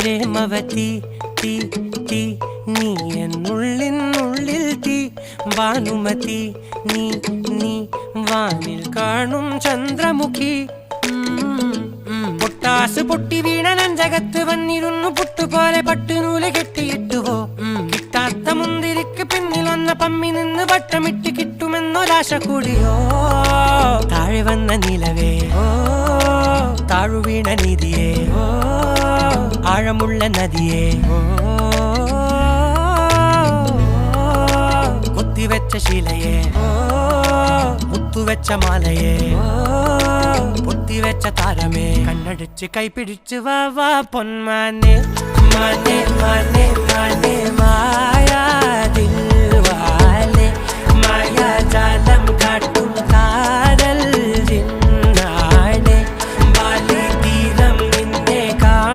പ്രേമവതി തീ തീ നീ എന്നുള്ളിൽ തീ ഭാനുമതി നീ നീ വാനിൽ കാണും ചന്ദ്രമുഖി പൊട്ടാസ് പൊട്ടി വീണ നെഞ്ചകത്ത് വന്നിരുന്നു പുട്ടുപോലെ പട്ടുനൂല് കെട്ടിയിട്ടുവോ കിട്ടാത്ത മുന്തിരിക്ക് പിന്നിൽ വന്ന പമ്മി നിന്ന് വട്ടമിട്ട് കിട്ടുമെന്നൊരാശ കൂടിയോ താഴെ വന്ന നിലവേ താഴു വീണ നിധിയേ ആഴമുള്ള നദിയേ കൊത്തിവെച്ച ശിലയേ മുത്തുവെച്ച മാലയേ പൊത്തിവെച്ച താരമേ കണ്ണടിച്ച് കൈപിടിച്ച് വാ വാ പൊന്മാനെ മാനെ മാനെ മാനെ മായാ ദിൽവാലെ മായാ ജാലം കാട്ടി